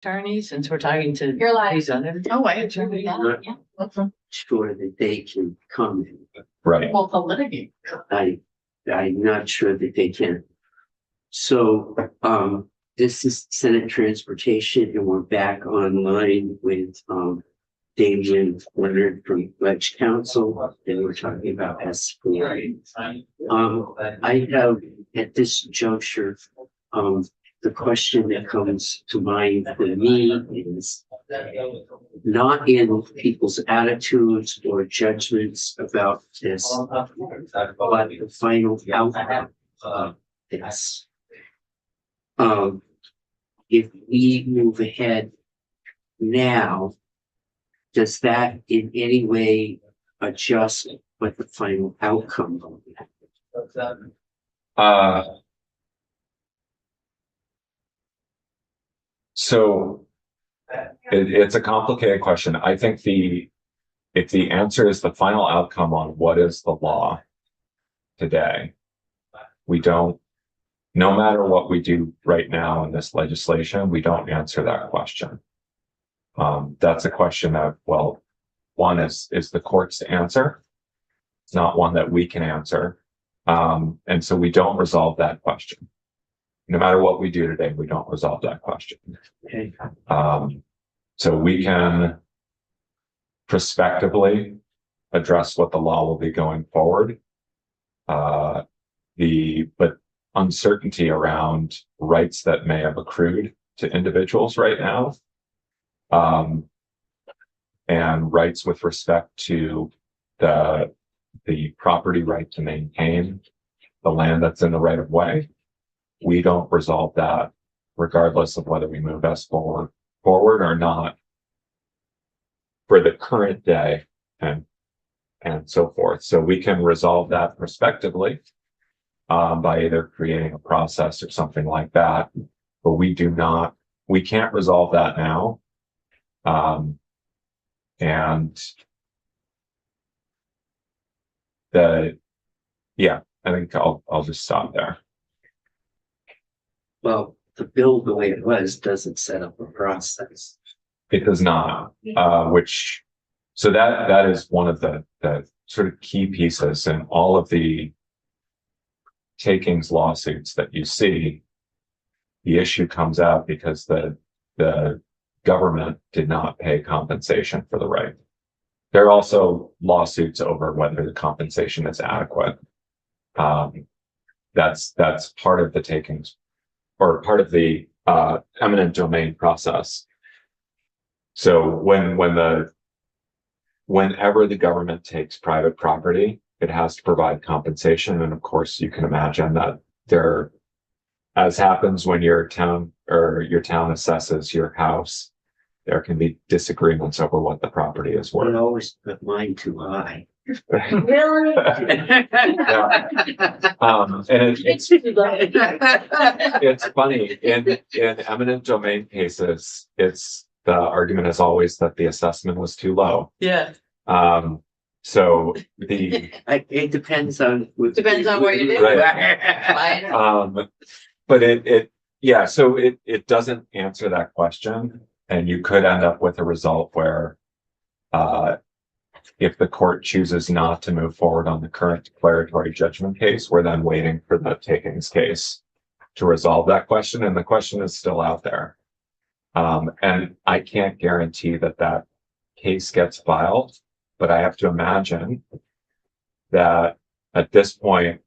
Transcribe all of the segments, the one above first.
attorney, since we're talking to You're live. these other. Oh, wait. attorneys? Yeah. Sure that they can come in. Right. Well, the litigate. I'm not sure that they can. So, this is Senate Transportation, and we're back online with, Damian Leonard from Ledge Council, and we're talking about S4. I have at this juncture, the question that comes to mind for me is not in people's attitudes or judgments about this, but the final outcome of this. If we move ahead now, does that in any way adjust what the final outcome will be? So it's a complicated question. I think if the answer is the final outcome on what is the law today, we don't, no matter what we do right now in this legislation, we don't answer that question. That's a question that, well, one is the court's answer. It's not one that we can answer. And so we don't resolve that question. No matter what we do today, we don't resolve that question. Okay. So we can prospectively address what the law will be going forward. But uncertainty around rights that may have accrued to individuals right now, and rights with respect to the property right to maintain the land that's in the right of way. We don't resolve that regardless of whether we move us forward or not for the current day and so forth. So we can resolve that prospectively by either creating a process or something like that, but we can't resolve that now. I think I'll just stop there. Well, the bill, the way it was, doesn't set up a process. It does not, so that is one of the sort of key pieces in all of the takings lawsuits that you see. The issue comes out because the government did not pay compensation for the right. There are also lawsuits over whether the compensation is adequate. That's part of the takings, or part of the eminent domain process. So whenever the government takes private property, it has to provide compensation. And of course, you can imagine that there, as happens when your town assesses your house, there can be disagreements over what the property is I worth. always put mine too high. Really? And it's funny in eminent domain cases, the argument is always that the assessment was too low. Yeah. So it depends on. Depends on what you do. Right. But so it doesn't answer that question, and you could end up with a result where, if the court chooses not to move forward on the current declaratory judgment case, we're then waiting for the takings case to resolve that question, and the question is still out there. And I can't guarantee that case gets filed, but I have to imagine that at this point,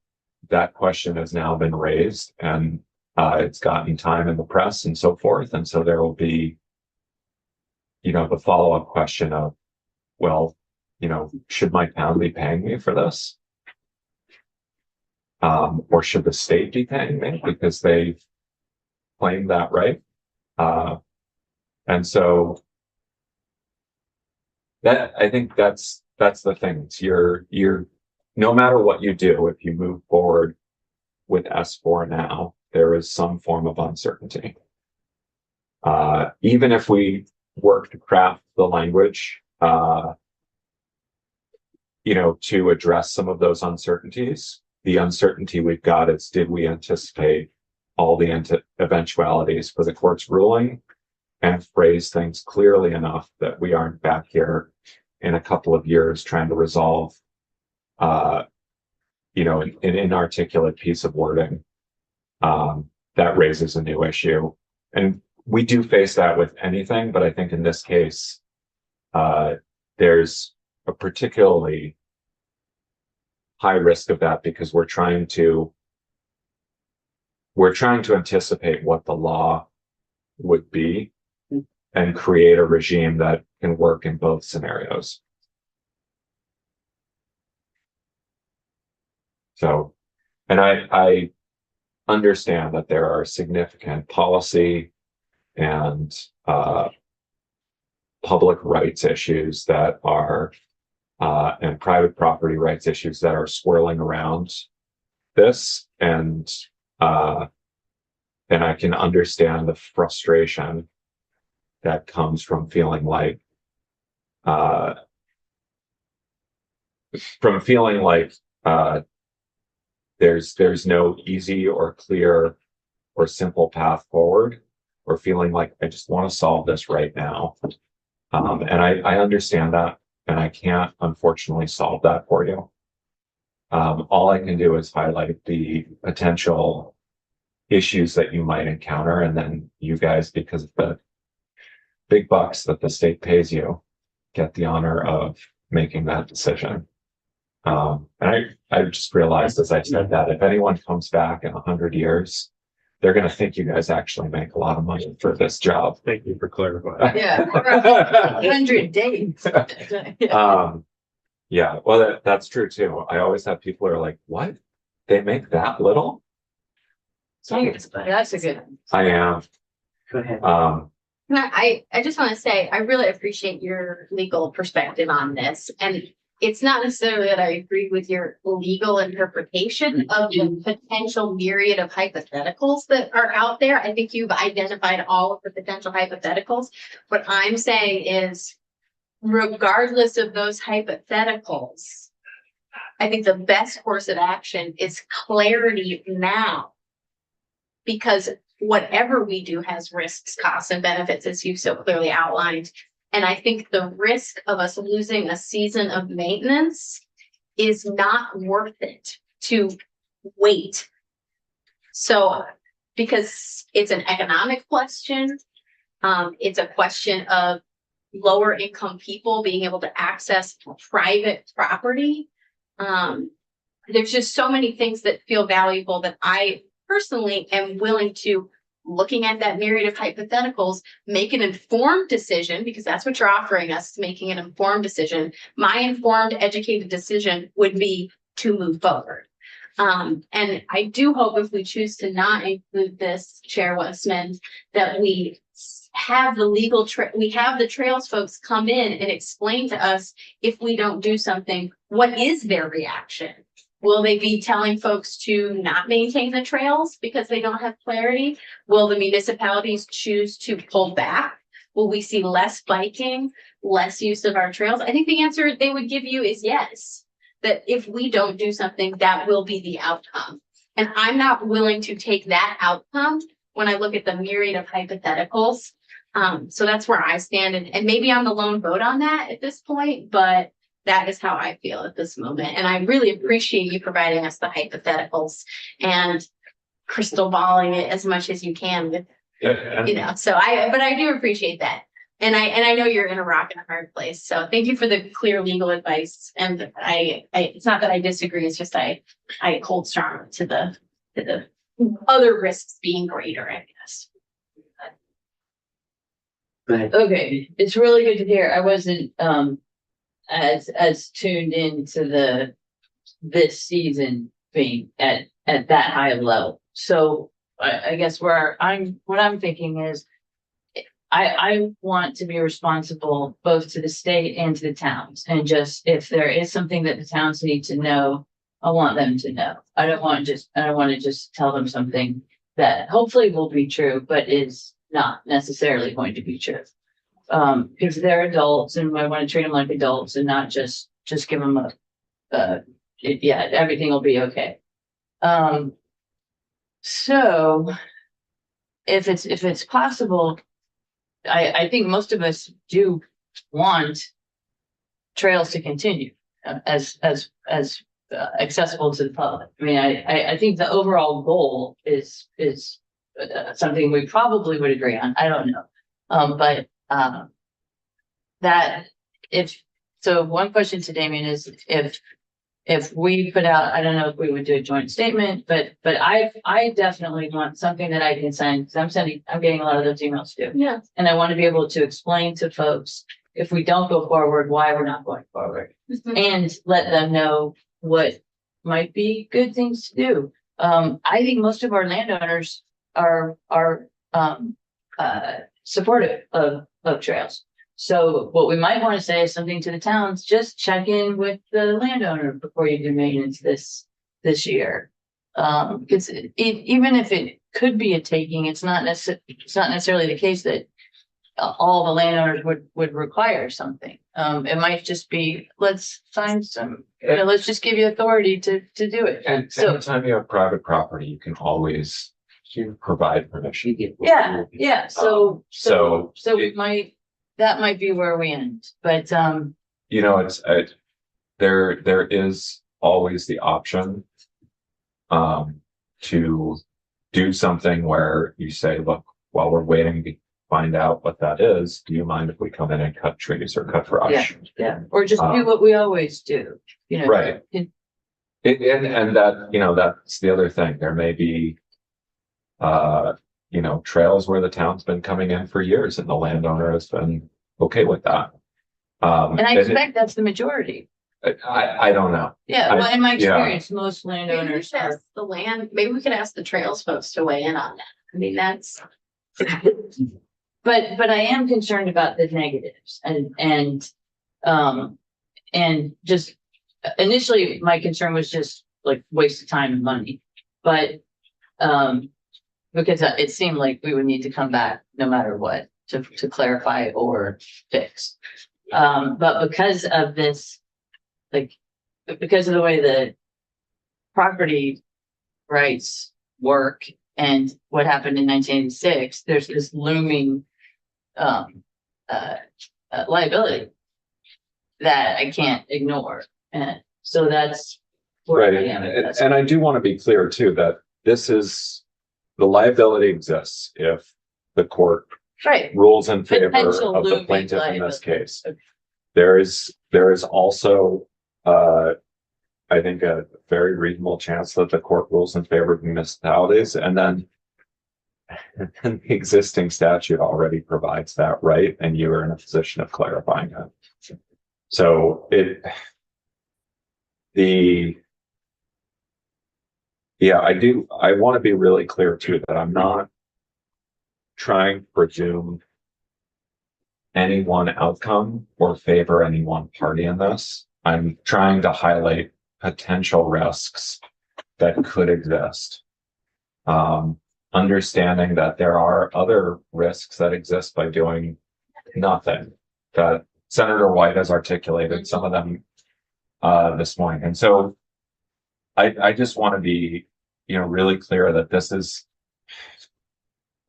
that question has now been raised, and it's gotten time in the press and so forth. And so there will be, the follow-up question of, well, should my town be paying me for this? Or should the state be paying me because they've claimed that right? And so I think that's the thing. It's you're no matter what you do, if you move forward with S4 now, there is some form of uncertainty. Even if we work to craft the language, to address some of those uncertainties, the uncertainty we've got is, did we anticipate all the eventualities for the court's ruling? and phrase things clearly enough that we aren't back here in a couple of years trying to resolve, an inarticulate piece of wording, that raises a new issue. And we do face that with anything, but I think in this case, there's a particularly high risk of that because we're trying to anticipate what the law would be and create a regime that can work in both scenarios. So, and I understand that there are significant policy and public rights issues that are and private property rights issues that are swirling around this, and I can understand the frustration that comes from feeling like there's no easy or clear or simple path forward, or feeling like I just want to solve this right now. And I understand that, and I can't unfortunately solve that for you. All I can do is highlight the potential issues that you might encounter, and then you guys, because of the big bucks that the state pays you, get the honor of making that decision. And I just realized as I said that if anyone comes back in 100 years, they're going to think you guys actually make a lot of money for this job. Thank you for clarifying. Yeah. 100 days. Yeah, well, that's true too. I always have people who are like, what? They make that little? That's a good one. I am. Go ahead. I just want to say, I really appreciate your legal perspective on this. And it's not necessarily that I agree with your legal interpretation of the potential myriad of hypotheticals that are out there. I think you've identified all of the potential hypotheticals. What I'm saying is, regardless of those hypotheticals, I think the best course of action is clarity now. Because whatever we do has risks, costs, and benefits, as you've so clearly outlined. And I think the risk of us losing a season of maintenance is not worth it to wait. So, because it's an economic question, it's a question of lower income people being able to access private property. There's just so many things that feel valuable that I personally am willing to, looking at that myriad of hypotheticals, make an informed decision, because that's what you're offering us, making an informed decision. My informed, educated decision would be to move forward. And I do hope, if we choose to not include this, Chair Westman, that we have the legal, we have the trails folks come in and explain to us, if we don't do something, what is their reaction? Will they be telling folks to not maintain the trails because they don't have clarity? Will the municipalities choose to pull back? Will we see less biking, less use of our trails? I think the answer they would give you is yes, that if we don't do something, that will be the outcome. And I'm not willing to take that outcome when I look at the myriad of hypotheticals. So that's where I stand. And maybe I'm the lone vote on that at this point, but that is how I feel at this moment. And I really appreciate you providing us the hypotheticals and crystal balling it as much as you can with, but I do appreciate that. And I know you're in a rock and a hard place. So thank you for the clear legal advice. And it's not that I disagree. It's just I hold strong to the other risks being greater, I guess. But Okay, it's really good to hear. I wasn't as tuned into this season being at that high of level. So I guess what I'm thinking is, I want to be responsible both to the state and to the towns, and just, if there is something that the towns need to know, I want them to know. I don't want to just tell them something that hopefully will be true, but is not necessarily going to be true. Because they're adults, and I want to treat them like adults and not just give them everything will be okay. So if it's possible, I think most of us do want trails to continue as accessible to the public. I mean, I think the overall goal is something we probably would agree on. I don't know. But that so one question to Damien is if we put out, I don't know if we would do a joint statement, but I definitely want something that I can send, because I'm getting a lot of those emails too. Yeah. And I want to be able to explain to folks, if we don't go forward, why we're not going forward, and let them know what might be good things to do. I think most of our landowners are supportive of trails. So what we might want to say is something to the towns, just check in with the landowner before you do maintenance this year. Because even if it could be a taking, it's not necessarily the case that all the landowners would require something. It might just be, let's find some, let's just give you authority to do it. And So- anytime you have private property, you can always provide permission. Yeah, so it- that might be where we end, but, You know, there is always the option to do something where you say, look, while we're waiting to find out what that is, do you mind if we come in and cut trees or cut brush? yeah, or just do what we always do, you know. Right. And that, you know, that's the other thing. There may be, you know, trails where the town's been coming in for years and the landowner has been okay with that. And I expect that's the majority. I don't know. Yeah, well, in my yeah. experience, most Maybe we landowners should are. ask the land, maybe we could ask the trails folks to weigh in on that. I mean, that's, But I am concerned about the negatives and just initially my concern was just like waste of time and money. But because it seemed like we would need to come back no matter what to clarify or fix. But because of this, because of the way the property rights work and what happened in 1986, there's this looming liability that I can't ignore. And so that's where Right. I am. And I do want to be clear too, that the liability exists if the court Right. rules in favor Potential of the looming plaintiff in this liability. case. There is also, I think, a very reasonable chance that the court rules in favor of municipalities, and then the existing statute already provides that right, and you are in a position of clarifying that. So I want to be really clear too, that I'm not trying to presume any one outcome or favor any one party in this. I'm trying to highlight potential risks that could exist. Understanding that there are other risks that exist by doing nothing, that Senator White has articulated some of them this morning. And so I just want to be, you know, really clear that this is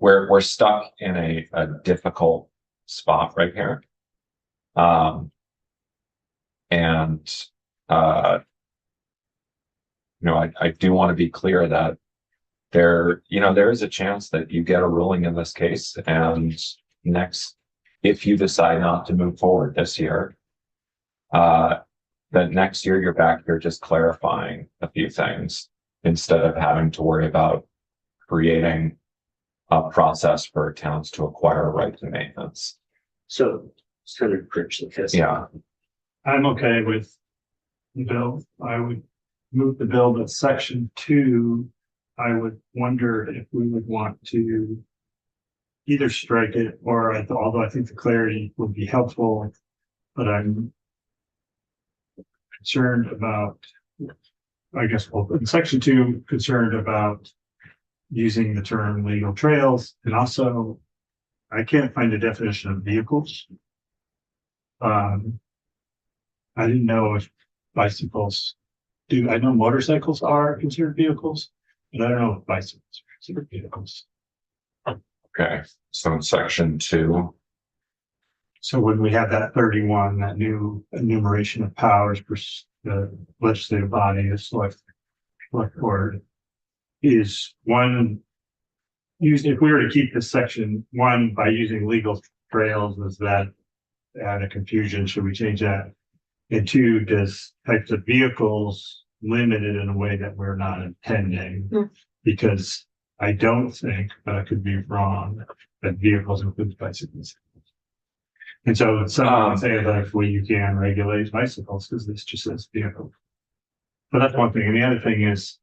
we're stuck in a difficult spot right here. You know, I do want to be clear that there is a chance that you get a ruling in this case, and if you decide not to move forward this year, that next year you're back here just clarifying a few things instead of having to worry about creating a process for towns to acquire a right to maintenance. So, Senator Pritchett. Yeah. I'm okay with the bill. I would move the bill to section 2. I would wonder if we would want to either strike it or, although I think the clarity would be helpful, but I'm concerned about, I guess, well, in section 2, concerned about using the term legal trails, and also I can't find a definition of vehicles. I didn't know if bicycles do. I know motorcycles are considered vehicles, but I don't know if bicycles are considered vehicles. Okay. So in section 2, So when we have that 31, that new enumeration of powers for the legislative body, the select board, is one used, if we were to keep this section one by using legal trails, is that add a confusion? Should we change that? And two, does types of vehicles limited in a way that we're not intending? Hmm. Because I don't think, but I could be wrong, that vehicles include bicycles. And so someone would say like, well, you can regulate bicycles because this just says vehicle. But that's one thing. And the other thing is,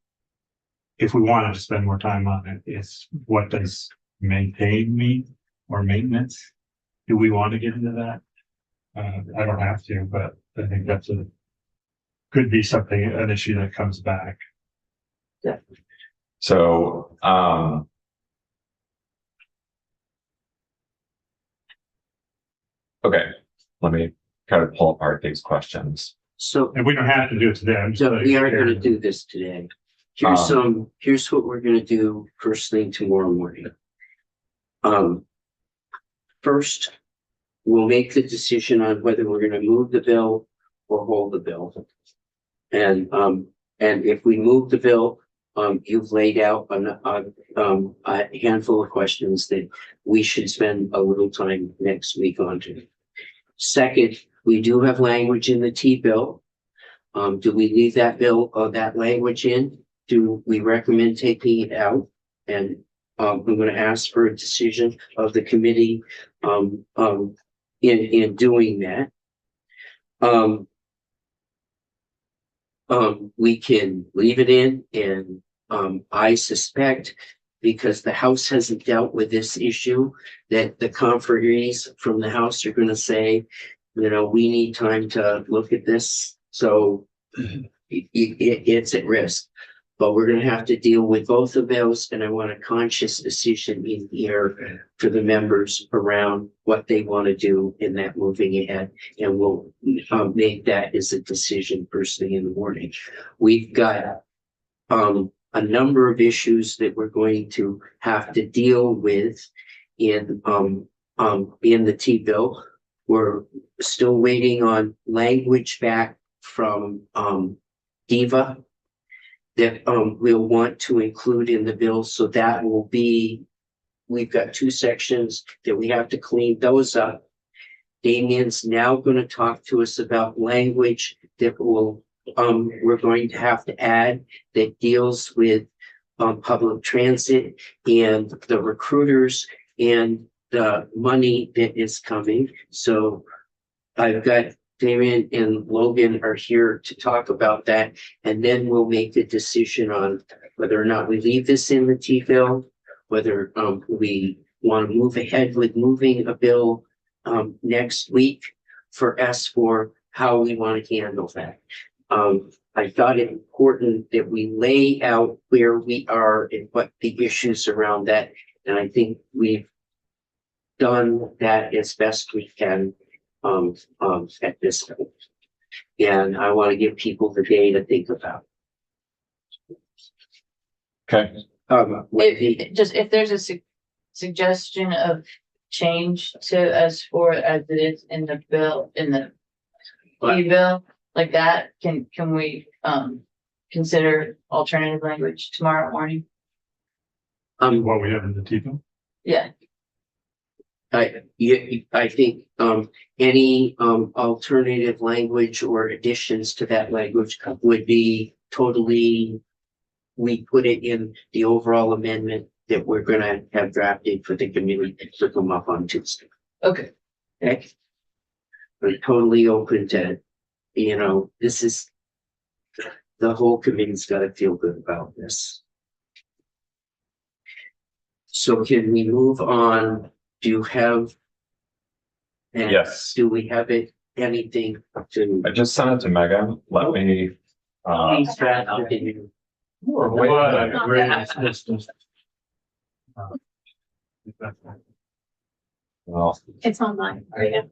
if we wanted to spend more time on it, is what does maintain mean or maintenance? Do we want to get into that? I don't have to, but I think that's could be something, an issue that comes back. So, okay, let me try to pull apart these questions. So And we don't have to do it today. I'm just So letting we you are gonna share. do this today. Here's what we're gonna do first thing tomorrow morning. First, we'll make the decision on whether we're gonna move the bill or hold the bill. And if we move the bill, you've laid out a handful of questions that we should spend a little time next week on to. Second, we do have language in the T-bill. Do we leave that bill or that language in? Do we recommend taking it out? And I'm going to ask for a decision of the committee in doing that. We can leave it in, and I suspect, because the House hasn't dealt with this issue, that the conferees from the House are going to say, you know, we need time to look at this. So it's at risk, but we're going to have to deal with both of those. And I want a conscious decision in here for the members around what they want to do in that moving ahead. And we'll make that as a decision first thing in the morning. We've got a number of issues that we're going to have to deal with in the T-bill. We're still waiting on language back from DEVA that we'll want to include in the bill. So that will be, we've got two sections that we have to clean those up. Damien's now going to talk to us about language that will we're going to have to add that deals with public transit and the recruiters and the money that is coming. So I've got Damien and Logan are here to talk about that, and then we'll make the decision on whether or not we leave this in the T-bill, whether we want to move ahead with moving a bill next week for S4, how we want to handle that. I thought it important that we lay out where we are and what the issues around that, and I think we've done that as best we can at this point. And I want to give people the day to think about. Okay, If there's a suggestion of change to S4 as it is in the bill, in the bill, like that, can we consider alternative language tomorrow morning? What we have in the T-bill. Yeah, I think any alternative language or additions to that language would be totally, we put it in the overall amendment that we're gonna have drafted for the committee to come up on Tuesday. okay. Okay? We're totally open to, you know, this is, the whole committee's gotta feel good about this. So can we move on? Do you have? and Yes. Do we have anything to? I just sent it to Megan. Let me, well, It's online. Right?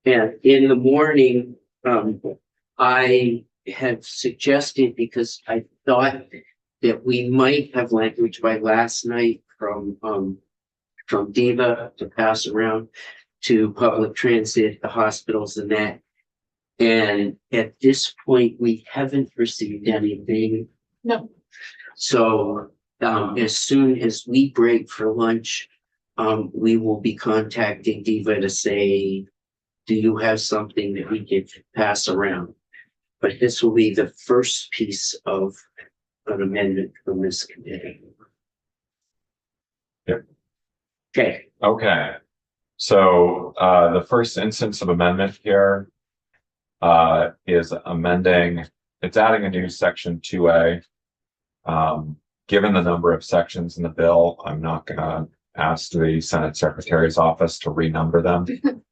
And in the morning, I had suggested, because I thought that we might have language by last night from from DEVA to pass around to public transit, the hospitals and that. And at this point, we haven't received anything. No. So, as soon as we break for lunch, we will be contacting DEVA to say, do you have something that we can pass around? But this will be the first piece of an amendment from this committee. Yep. Okay, Okay. So, the first instance of amendment here is amending, it's adding a new section 2A. Given the number of sections in the bill, I'm not gonna ask the Senate Secretary's office to renumber them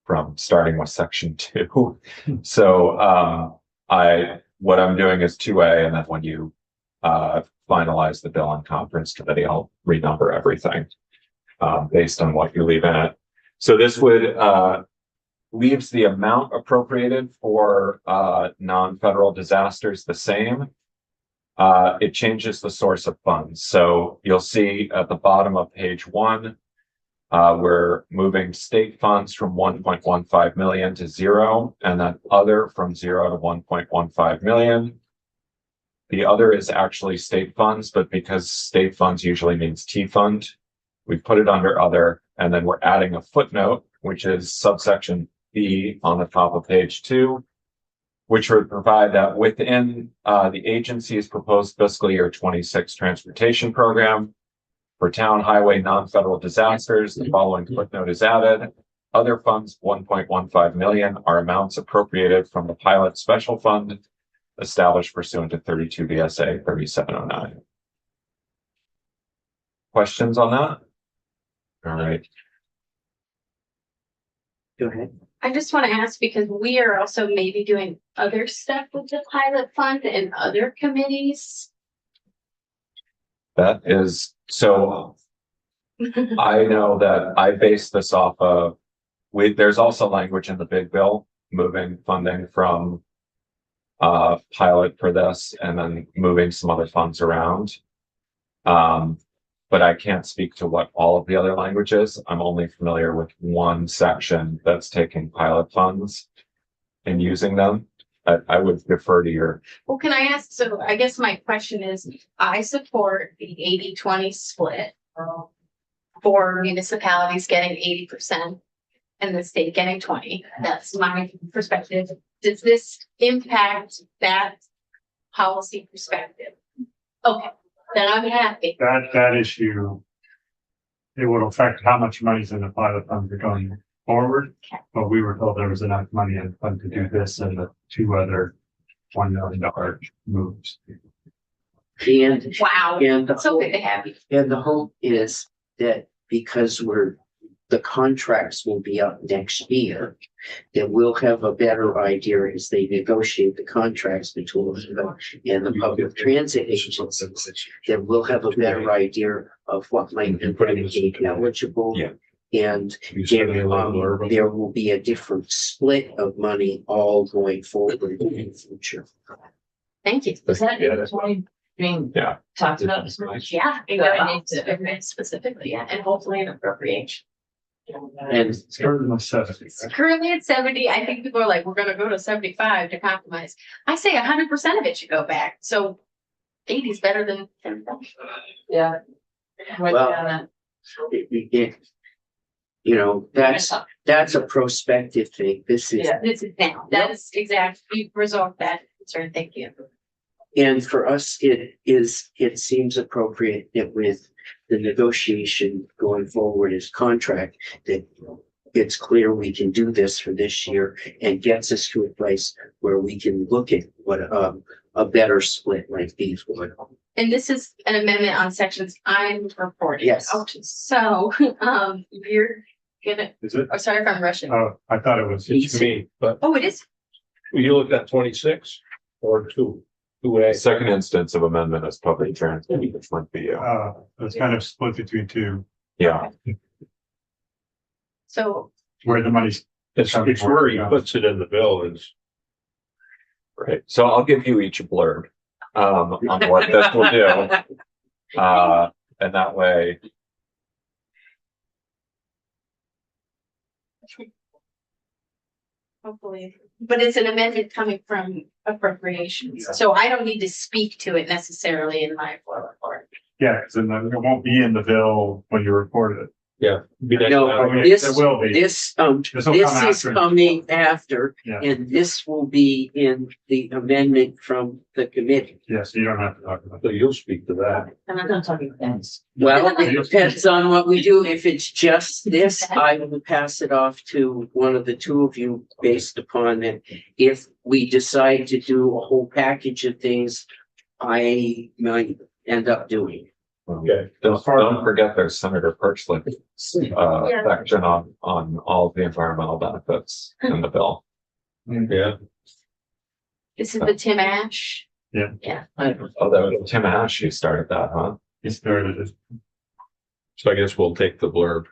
from starting with section 2. So, what I'm doing is 2A, and then when you finalize the bill in conference committee, I'll renumber everything based on what you leave in it. So this would leaves the amount appropriated for non-federal disasters the same. It changes the source of funds. So you'll see at the bottom of page 1, we're moving state funds from 1.15 million to 0, and then other from 0 to 1.15 million. The other is actually state funds, but because state funds usually means T fund, we put it under other, and then we're adding a footnote, which is subsection B on the top of page 2, which would provide that within the agency's proposed fiscal year 26 transportation program for town highway non-federal disasters, the following footnote is added. Other funds, 1.15 million, are amounts appropriated from the pilot special fund established pursuant to 32 VSA 3709. Questions on that? All right. go ahead. I just want to ask because we are also maybe doing other stuff with the pilot fund and other committees. That is, so I know that I base this off of, there's also language in the big bill moving funding from pilot for this and then moving some other funds around. But I can't speak to what all of the other languages. I'm only familiar with one section that's taking pilot funds and using them. I would defer to your. Well, can I ask, so I guess my question is, I support the 80-20 split for municipalities getting 80% and the state getting 20. That's my perspective. Does this impact that policy perspective? Okay, then I'm happy. That issue, it would affect how much money's in the pilot fund going forward. Okay. But we were told there was enough money in the fund to do this and the 2 other $1 million moves. And, Wow, and the it's so hope, good to have you. and the hope is that because the contracts will be up next year, that we'll have a better idea as they negotiate the contracts between them and the public transit agencies, that we'll have a better idea of what might be Medicaid eligible. Yeah. And there will be a different split of money all going forward in the future. Thank you. Was that 20 being Yeah. talked about this much? Yeah, I need to- specifically, yeah, and hopefully an appropriation. And It's currently in the 70s. It's currently at 70. I think people are like, we're gonna go to 75 to compromise. I say 100% of it should go back. So 80 is better than 10. Yeah. Well, you know, that's a prospective thing. This is, Yeah. This is now. That is exactly, you resolved that concern. Thank you. and for us, it seems appropriate that with the negotiation going forward as contract, that it's clear we can do this for this year and gets us to a place where we can look at what a better split like these would. And this is an amendment on sections I'm reporting. Yes. So, you're gonna, Is it? oh, sorry if I'm rushing. Oh, I thought it was. It's Me, but Oh, it is? you looked at 26 or 2A. Second instance of amendment is public transit, which might be, It's kind of split between 2, yeah. So, where the money's. It's where he puts it in the bill is. Right, so I'll give you each a blurb on what this will do. And that way, Hopefully, but it's an amendment coming from appropriations, so I don't need to speak to it necessarily in my floor report. Yeah, because then it won't be in the bill when you report it. Yeah. Be next No, time. I mean, this- it will be. This, This will this come is after. coming after, Yeah. and this will be in the amendment from the committee. Yeah, so you don't have to talk about So you'll speak to that. And I'm not talking fence. Well, it depends on what we do. If it's just this, I will pass it off to one of the two of you based upon it. If we decide to do a whole package of things, I might end up doing. Okay. Don't forget there's Senator Perchlik's Yeah. section on all of the environmental benefits in the bill. Yeah. This is the Tim Ash. Oh, that was Tim Ash who started that, huh? He started it. So I guess we'll take the blurb.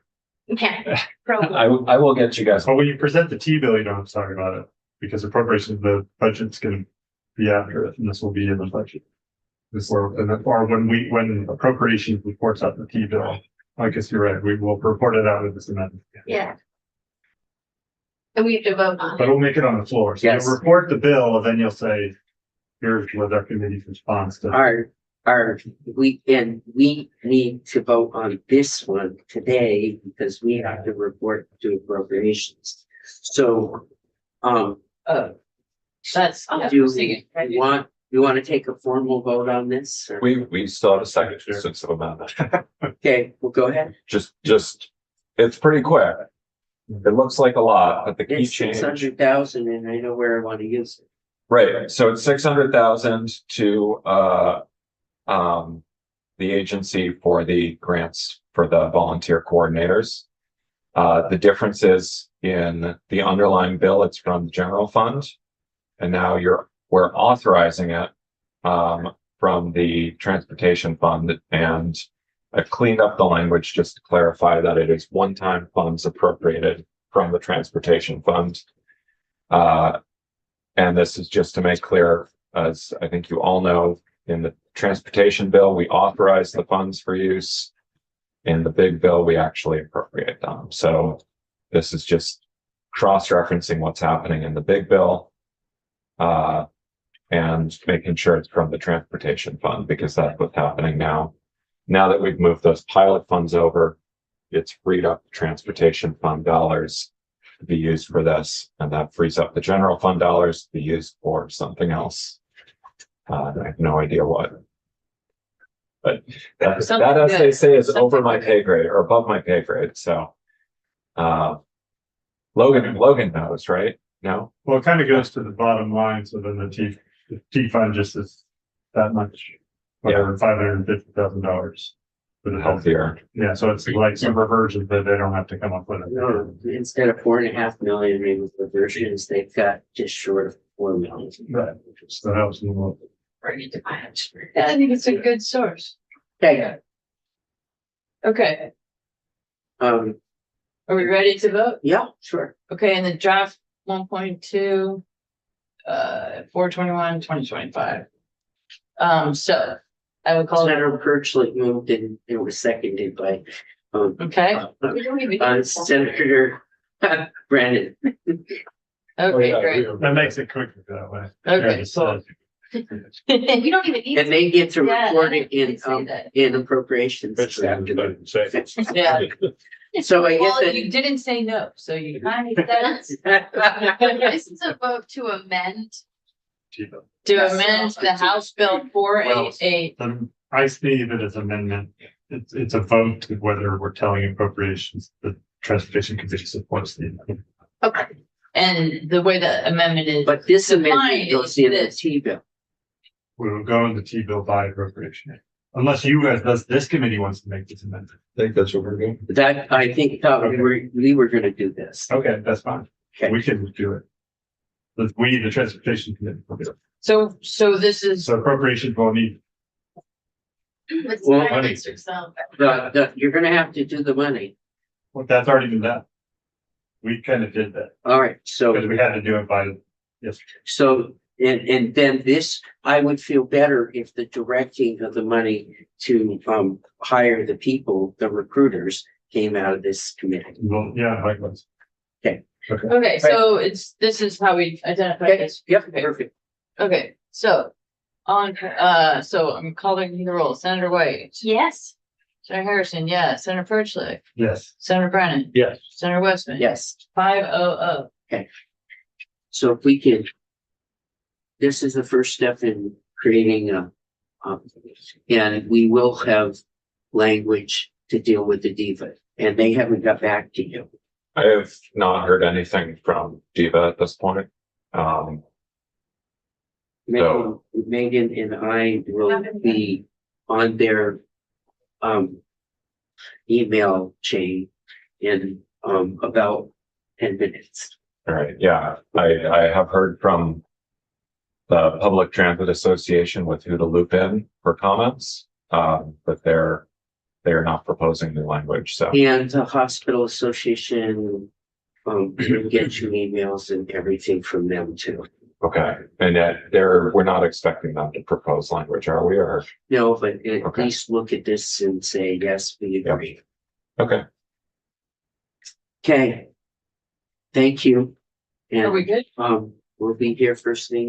Yeah. Pro. I will get you guys. But when you present the T-bill, you don't have to talk about it, because appropriations, the budget's gonna be after it, and this will be in the budget. Or when appropriations reports out the T-bill, I guess you're right, we will report it out with this amendment. Yeah. And we have to vote on But it. we'll make it on the floor, so Yes. you'll report the bill, and then you'll say, here's what our committee's response to. We need to vote on this one today because we have to report to appropriations. So, That's. yeah, do see, you want to take a formal vote on this? or- We still have a second since of amendment. Okay, well, go ahead. Just, it's pretty quick. It looks like a lot, but the key It's change. 600,000 and I know where I want to use it. Right, so it's 600,000 to, the agency for the grants for the volunteer coordinators. The difference is in the underlying bill, it's from the general fund. And now we're authorizing it, from the transportation fund, and I've cleaned up the language just to clarify that it is one-time funds appropriated from the transportation fund. And this is just to make clear, as I think you all know, in the transportation bill, we authorize the funds for use. In the big bill, we actually appropriate them. So this is just cross-referencing what's happening in the big bill. And making sure it's from the transportation fund, because that's what's happening now. Now that we've moved those pilot funds over, it's freed up transportation fund dollars to be used for this, and that frees up the general fund dollars to be used for something else. I have no idea what. But that, Something as they good. say, is over Something my good. pay grade or above my pay grade, so. Logan knows, right? No? Well, it kind of goes to the bottom line, so then the T fund just is that much, whatever, $550,000. For the health. Healthier. Yeah, so it's like some reversions that they don't have to come up with it. No, instead of 4.5 million, maybe with the versions, they've got just short of 4 million. Right. So that helps them a little. bring it to my Yeah, I think it's a good source. Okay, Okay, are we ready to vote? yeah, sure. Okay, and the draft 1.2, 4/21/2025. So I would call it, Senator Perchlik moved and it was seconded by, okay, we don't even. Senator Brandon. Okay, great. That makes it quicker that way. Okay, Yeah, so. We don't even need. And they get to Yeah, report I it did say that. in appropriations this Especially in afternoon. the second. Yeah. So I Well, guess you didn't say no, so you kind of said that. This is a vote to amend. to amend the House Bill 488. I see that as amendment. It's a vote to whether we're telling appropriations, the transportation committee supports the. Okay. And the way the amendment is. But this defined amendment goes is in the this. T-bill. We will go in the T-bill by appropriation. Unless you guys, this committee wants to make this amendment. I think that's what we're doing. That, I think, thought we were gonna do this. Okay, that's fine. Okay. We can do it. The transportation committee will do it. So this is, So appropriations will need, Let's Well, try honey. this yourself. You're gonna have to do the money. well, that's already been done. We kind of did that, All right, so. because we had to do it by, yes, So, and then this, I would feel better if the directing of the money to, hire the people, the recruiters, came out of this committee. well, yeah, likewise. Okay, so this is how we identify Okay, this. yep, Okay. perfect. Okay, so so I'm calling the roll. Senator White, Yes. Senator Harrison, yes. Senator Furchlick, Yes. Senator Brennan, Yes. Senator Westman. Yes. 5-0-0. So if we can, this is the first step in creating and we will have language to deal with the diva, and they haven't got back to you. I have not heard anything from Diva at this point. Megan and I will be on their email chain in about 10 minutes. All right, yeah, I have heard from the Public Transit Association with who to loop in for comments, but they're not proposing new language, so. And the hospital association will get you emails and everything from them too. Okay, and yet we're not expecting them to propose language, are we, or? No, but at Okay. least look at this and say, yes, we agree. Okay, Okay. Thank you. Are we And good? we'll be here first thing